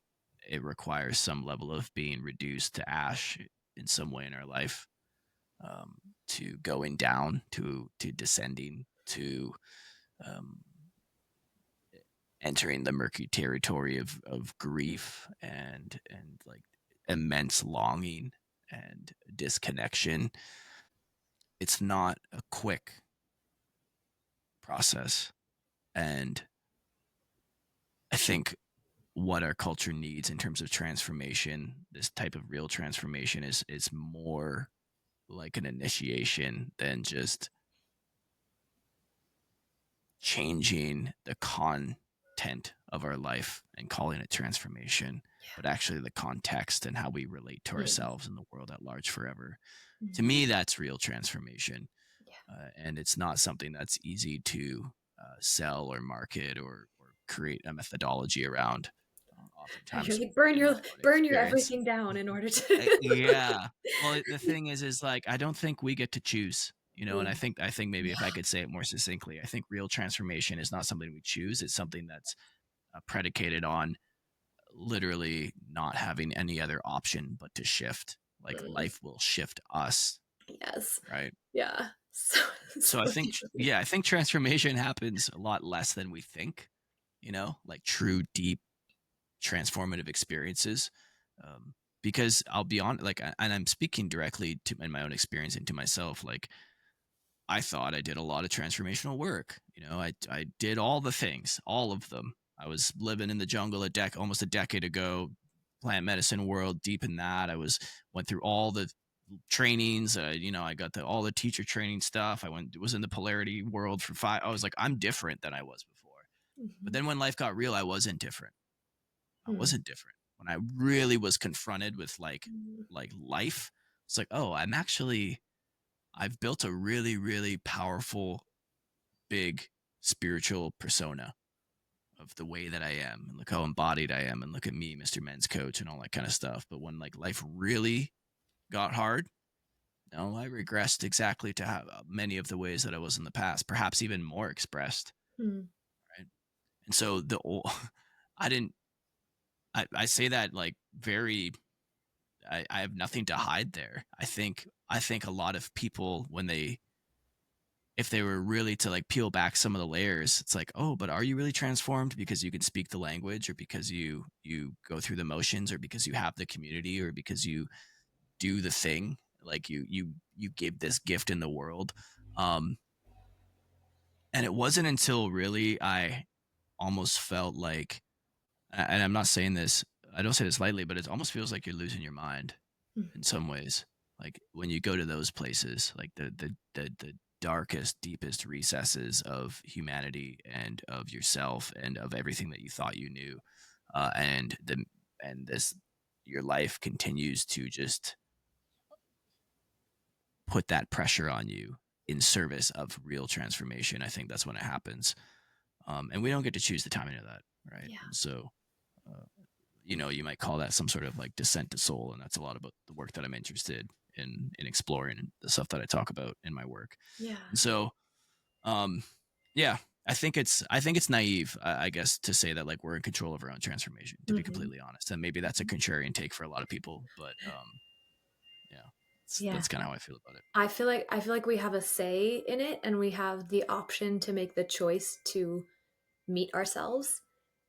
it requires some level of being reduced to ash in some way in our life, um, to going down, to descending, to um, entering the murky territory of grief and like immense longing and disconnection. It's not a quick process. And I think what our culture needs in terms of transformation, this type of real transformation, is more like an initiation than just changing the content of our life and calling it transformation, but actually the context and how we relate to mm, ourselves and the world at large forever. To mm. me, that's real transformation. Yeah. And it's not something that's easy to sell or market or create a methodology around. You're Oftentimes, like in my own burn your experience, everything down in order to. yeah. Well, the thing is like I don't think we get to choose, and Mm, I think maybe if I yeah. could say it more succinctly, I think real transformation is not something we choose. It's something that's predicated on literally not having any other option but to shift. Like Mm, life will shift us, yes. right? Yeah. So So I so think, deeply. yeah, I think transformation happens a lot less than we think. Like true, deep, transformative experiences. Um, because I'll be on, like, and I'm speaking directly to in my own experience and to myself. Like, I thought I did a lot of transformational work. I did all the things, all of them. I was living in the jungle almost a decade ago, plant medicine world, deep in that. Went through all the trainings. I got all the teacher training stuff. Was in the polarity world for 5. I was like, I'm different than I was before. But Mhm. then when life got real, I wasn't different. I Mm, wasn't different. When I really was confronted with mm, like life, it's like, oh, I've built a really, really powerful, big spiritual persona of the way that I am, and look how embodied I am, and look at me, Mr. Men's Coach, and all that kind of stuff. But when like life really got hard, no, I regressed exactly to how many of the ways that I was in the past, perhaps even more expressed. mm, Right. And so I didn't, I say that like very I have nothing to hide there. I think a lot of people, when they, if they were really to like peel back some of the layers, it's like, oh, but are you really transformed because you can speak the language, or because you go through the motions, or because you have the community, or because you do the thing, like you give this gift in the world. um and it wasn't until really I almost felt like, and I'm not saying this, I don't say this lightly, but it almost feels like you're losing your mind in Mhm. some ways. Like when you go to those places, like the darkest, deepest recesses of humanity and of yourself and of everything that you thought you knew, and this, your life continues to just put that pressure on you in service of real transformation. I think that's when it happens, and we don't get to choose the timing of that, right? Yeah. And so, uh, you might call that some sort of like descent to soul, and that's a lot about the work that I'm interested in exploring, and the stuff that I talk about in my work. Yeah. And so, um, yeah, I think it's naive, I guess, to say that like we're in control of our own transformation. To be Hmm. completely honest, and maybe that's a contrarian take for a lot of people, but yeah, Yeah. that's kind of how I feel about it. I feel like we have a say in it, and we have the option to make the choice to meet ourselves.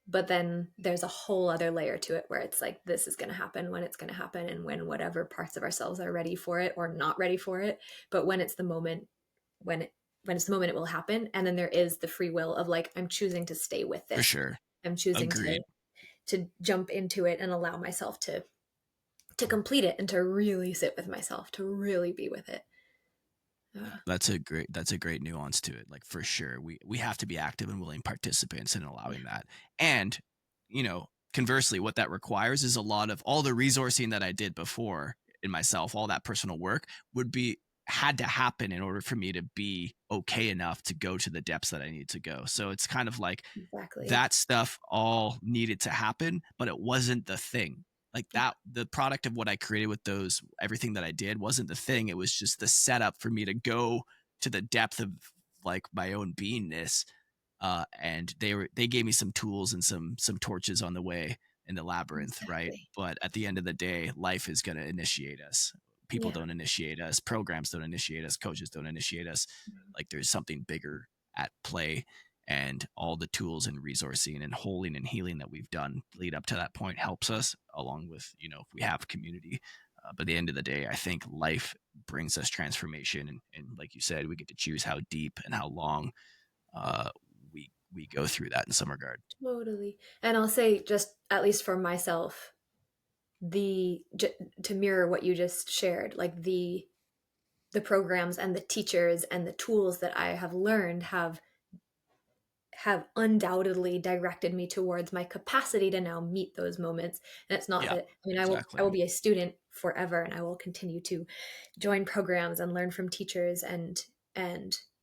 But then there's a whole other layer to it where it's like this is going to happen when it's going to happen, and when whatever parts of ourselves are ready for it or not ready for it. But when it's the moment, when it when it's the moment, it will happen. And then there is the free will of like, I'm choosing to stay with For this. sure, I'm choosing agreed. to jump into it and allow myself to complete it, and to really sit with myself, to really be with it. That's a great nuance to it. Like for sure, we have to be active and willing participants in Yeah, allowing that. And conversely, what that requires is a lot of all the resourcing that I did before in myself, all that personal work would be had to happen in order for me to be okay enough to go to the depths that I need to go. So it's kind of like exactly. that stuff all needed to happen, but it wasn't the thing. Like Yeah, that, the product of what I created with those, everything that I did wasn't the thing. It was just the setup for me to go to the depth of like my own beingness. And they gave me some tools and some torches on the way in the labyrinth, right? exactly. But at the end of the day, life is going to initiate us. People Yeah. don't initiate us, programs don't initiate us, coaches don't initiate us. Like there's something bigger at play, and all the tools and resourcing and holding and healing that we've done lead up to that point helps us, along with if we have community. But at the end of the day, I think life brings us transformation, and like you said, we get to choose how deep and how long uh, we go through that in some regard. Totally. And I'll say, just at least for myself, the to mirror what you just shared, like the programs and the teachers and the tools that I have learned have undoubtedly directed me towards my capacity to now meet those moments. And it's not Yeah, that, I mean, I exactly. will be a student forever, and I will continue to join programs and learn from teachers and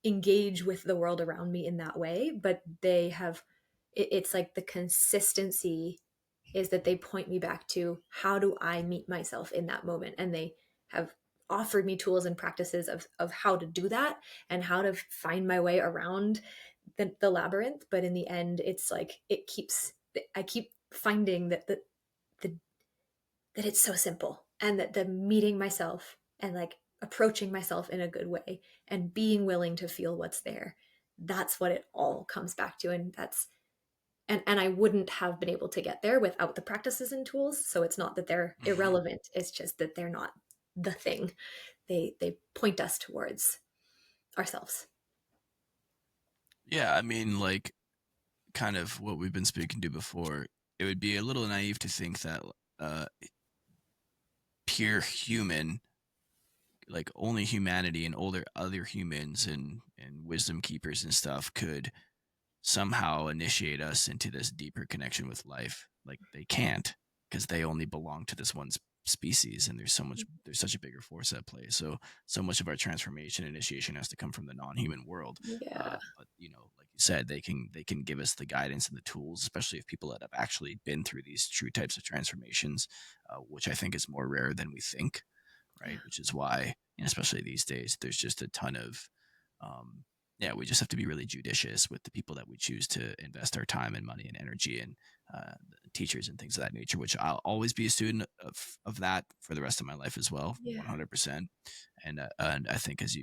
engage with the world around me in that way. But they have, it's like the consistency is that they point me back to, how do I meet myself in that moment? And they have offered me tools and practices of how to do that, and how to find my way around the labyrinth. But in the end, it's like I keep finding the that it's so simple, and that the meeting myself and like approaching myself in a good way and being willing to feel what's there, that's what it all comes back to. And that's and I wouldn't have been able to get there without the practices and tools. So it's not that they're Hmm. irrelevant, it's just that they're not the thing. They point us towards ourselves. Yeah, I mean, like kind of what we've been speaking to before. It would be a little naive to think that uh, pure human, like only humanity and older other humans and wisdom keepers and stuff could somehow initiate us into this deeper connection with life. Like they can't, because they only belong to this one species, and there's such a bigger force at play. So much of our transformation initiation has to come from the non-human world. Yeah. But like you said, they can give us the guidance and the tools, especially if people that have actually been through these true types of transformations, which I think is more rare than we think, Yeah. right? Which is why, especially these days, there's just a ton of um, Yeah, we just have to be really judicious with the people that we choose to invest our time and money and energy in, teachers and things of that nature, which I'll always be a student of that for the rest of my life as well, Yeah. 100%. And I think as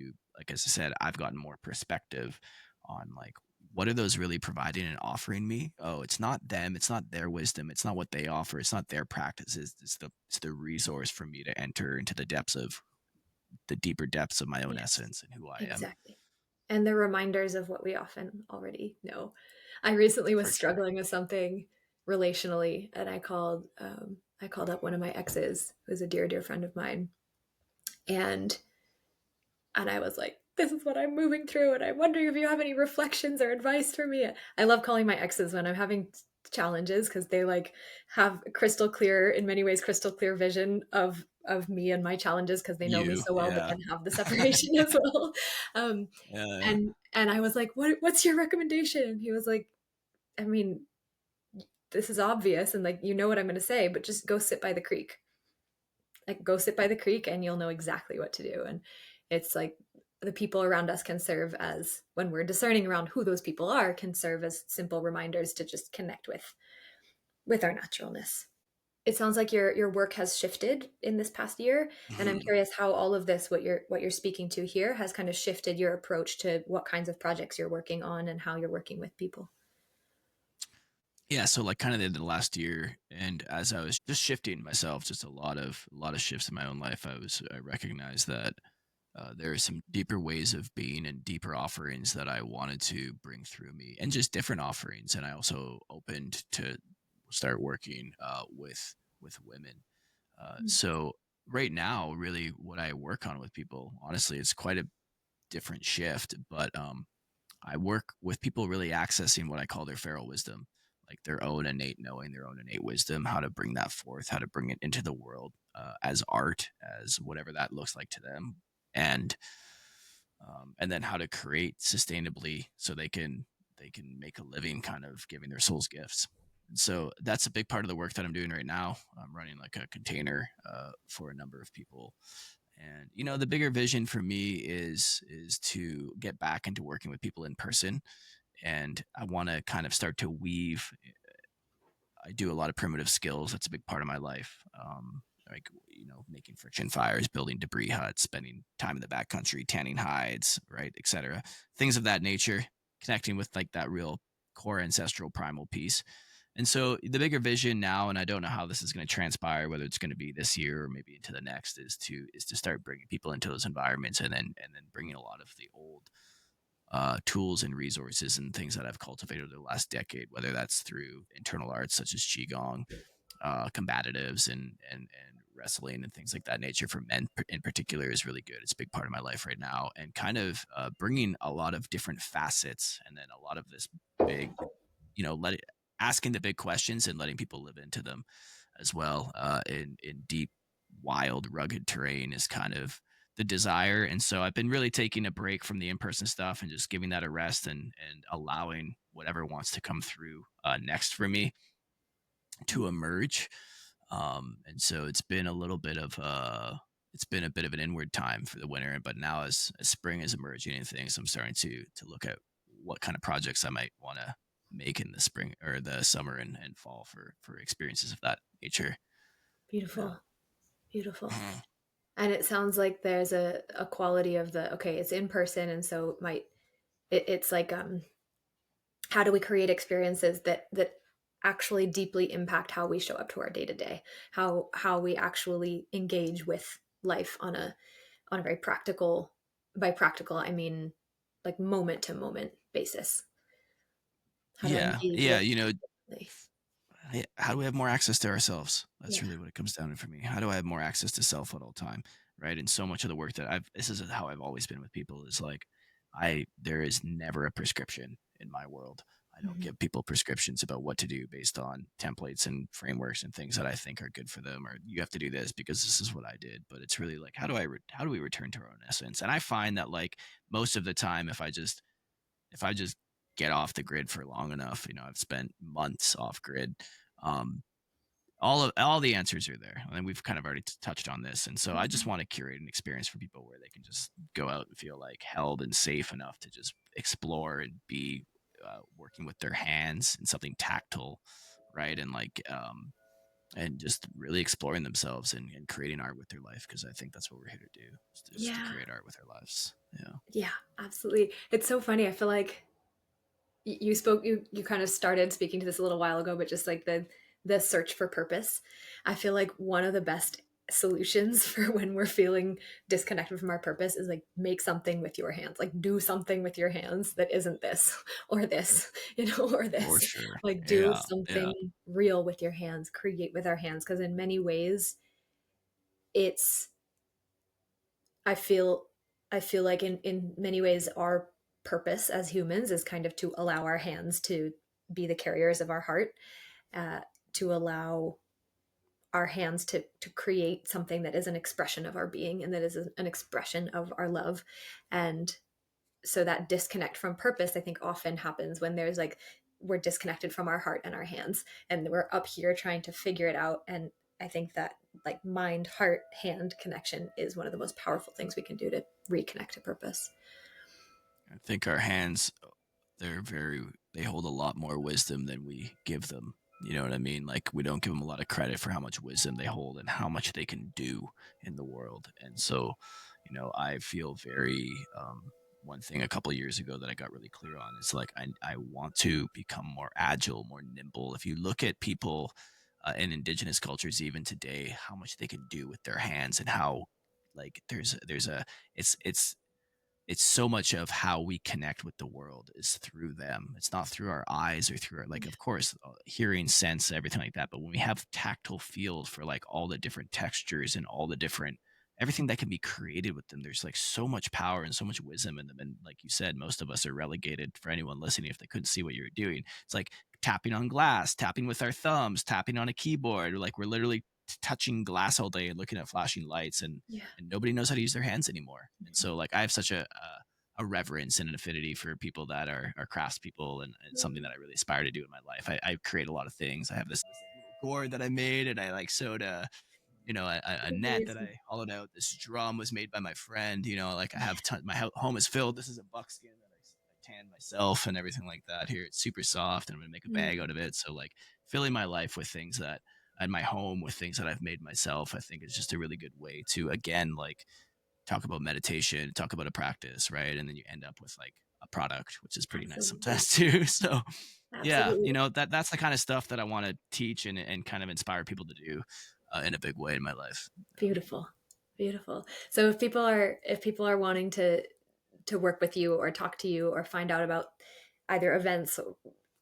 I said, I've gotten more perspective on like what are those really providing and offering me? Oh, it's not them, it's not their wisdom, it's not what they offer, it's not their practices, it's the resource for me to enter into the deeper depths of my own Yes, essence and who I am. exactly. And they're reminders of what we often already know. I recently was For sure. struggling with something relationally, and I called up one of my exes, who's a dear, dear friend of mine, and I was like, "This is what I'm moving through, and I'm wondering if you have any reflections or advice for me." I love calling my exes when I'm having challenges because they like have crystal clear, in many ways, crystal clear vision of me and my challenges because they know me You, so well, but yeah. then have the separation as well. Um, Yeah, and I was like, what's your recommendation? And he was like, I mean, this is obvious, and like you know what I'm going to say, but just go sit by the creek. Like go sit by the creek, and you'll know exactly what to do. And it's like the people around us can serve as, when we're discerning around who those people are, can serve as simple reminders to just connect with our naturalness. It sounds like your work has shifted in this past year, and I'm mhm. curious how all of this, what you're speaking to here, has kind of shifted your approach to what kinds of projects you're working on and how you're working with people. Yeah, so, like, kinda the last year, and as I was just shifting myself, just a lot of shifts in my own life, I recognized that, there are some deeper ways of being and deeper offerings that I wanted to bring through me, and just different offerings, and I also opened to start working, with women. Mm. So right now, really what I work on with people, honestly, it's quite a different shift, but, I work with people really accessing what I call their feral wisdom, like their own innate knowing, their own innate wisdom, how to bring that forth, how to bring it into the world, as art, as whatever that looks like to them, and and then how to create sustainably so they can make a living, kind of giving their souls gifts. And so that's a big part of the work that I'm doing right now. I'm running like a container for a number of people, and the bigger vision for me is to get back into working with people in person, and I want to kind of start to weave. I do a lot of primitive skills. That's a big part of my life. Like making friction fires, building debris huts, spending time in the backcountry, tanning hides, right, etc. Things of that nature. Connecting with like that real core ancestral primal piece. And so the bigger vision now, and I don't know how this is going to transpire, whether it's going to be this year or maybe into the next, is to start bringing people into those environments, and then bringing a lot of the old tools and resources and things that I've cultivated over the last decade, whether that's through internal arts such as qigong, combatives, and wrestling and things like that nature for men in particular is really good. It's a big part of my life right now, and kind of bringing a lot of different facets, and then a lot of this big, let it asking the big questions and letting people live into them as well, in deep, wild, rugged terrain is kind of the desire. And so I've been really taking a break from the in-person stuff and just giving that a rest, and allowing whatever wants to come through next for me to emerge. And so it's been a bit of an inward time for the winter, but now as spring is emerging and things, I'm starting to look at what kind of projects I might want to make in the spring or the summer and fall for experiences of that nature. Yeah. Beautiful, beautiful. Mhm. And it sounds like there's a quality of the, okay, it's in person, and so it's like, how do we create experiences that actually deeply impact how we show up to our day to day, how we actually engage with life on a very practical, by practical I mean like moment to moment basis. How do I Yeah, engage yeah, with differently? how do we have more access to ourselves? That's Yeah. really what it comes down to for me. How do I have more access to self at all time? Right. And so much of the work that this is how I've always been with people is like, there is never a prescription in my world. I don't Mhm. give people prescriptions about what to do based on templates and frameworks and things that I think are good for them, or you have to do this because this is what I did. But it's really like, how do we return to our own essence? And I find that like most of the time, if I just get off the grid for long enough, I've spent months off grid. Um, all the answers are there, and we've kind of already touched on this. And so I just Mhm. want to curate an experience for people where they can just go out and feel like held and safe enough to just explore and be working with their hands and something tactile, right? And like and just really exploring themselves and creating art with their life, because I think that's what we're here to do, is to Yeah. create art with our lives. Yeah. Yeah, absolutely. It's so funny. I feel like you spoke you kind of started speaking to this a little while ago, but just like the search for purpose. I feel like one of the best solutions for when we're feeling disconnected from our purpose is like make something with your hands, like do something with your hands that isn't this or this, or For this. sure. Like do Yeah. Yeah. something real with your hands, create with our hands, because in many ways it's I feel I feel like in many ways our purpose as humans is kind of to allow our hands to be the carriers of our heart, uh, to allow our hands to create something that is an expression of our being and that is an expression of our love. And so that disconnect from purpose, I think, often happens when there's like we're disconnected from our heart and our hands, and we're up here trying to figure it out. And I think that like mind, heart, hand connection is one of the most powerful things we can do to reconnect to purpose. I think our hands, they hold a lot more wisdom than we give them. You know what I mean? Like, we don't give them a lot of credit for how much wisdom they hold and how much they can do in the world. And so, I feel very one thing a couple of years ago that I got really clear on is like I want to become more agile, more nimble. If you look at people in indigenous cultures even today, how much they can do with their hands, and how like there's a it's so much of how we connect with the world is through them. It's not through our eyes or through our, like, of course, hearing, sense, everything like that. But when we have tactile field for like all the different textures and all the different everything that can be created with them, there's like so much power and so much wisdom in them. And like you said, most of us are relegated, for anyone listening, if they couldn't see what you were doing, it's like tapping on glass, tapping with our thumbs, tapping on a keyboard. Like we're literally touching glass all day and looking at flashing lights, Yeah. and nobody knows how to use their hands anymore. And so like I have such a reverence and an affinity for people that are craftspeople, and something that I really aspire to do in my life. I create a lot of things. I have this little gourd that I made, and I like sewed a net that Amazing. I hollowed out. This drum was made by my friend. Like I have my home is filled. This is a buckskin that I tanned myself and everything like that. Here it's super soft, and I'm gonna make a bag out of it. So like filling my life with things that and my home with things that I've made myself, I think is just a really good way to, again, like talk about meditation, talk about a practice, right? And then you end up with like a product, which is pretty nice Absolutely. sometimes too. So yeah, Absolutely. that's the kind of stuff that I want to teach and kind of inspire people to do in a big way in my life. Beautiful. Beautiful. So if people are wanting to work with you or talk to you or find out about either events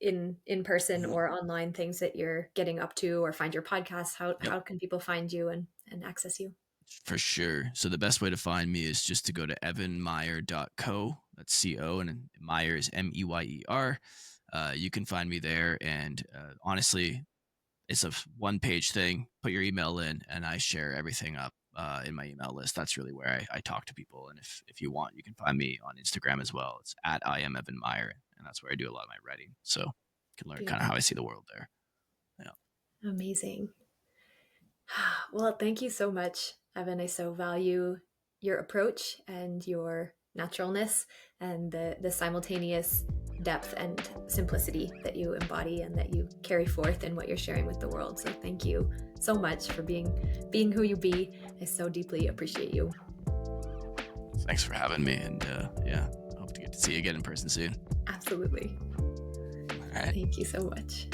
in person Yeah. or online, things that you're getting up to, or find your podcast, how Yep. how can people find you and access you? For sure. So the best way to find me is just to go to evanmeyer.co. That's co, and Meyer is Meyer. You can find me there, and honestly, it's a one-page thing. Put your email in, and I share everything up in my email list. That's really where I talk to people. And if you want, you can find me on Instagram as well. It's at I am Evan Meyer, and that's where I do a lot of my writing. So you can learn kind of how I Beautiful. see the world there. Yeah. Amazing. Well, thank you so much, Evan. I so value your approach and your naturalness and the simultaneous depth and simplicity that you embody and that you carry forth in what you're sharing with the world. So thank you so much for being who you be. I so deeply appreciate you. Thanks for having me, and yeah, hope to get to see you again in person soon. Absolutely. All right. Thank you so much.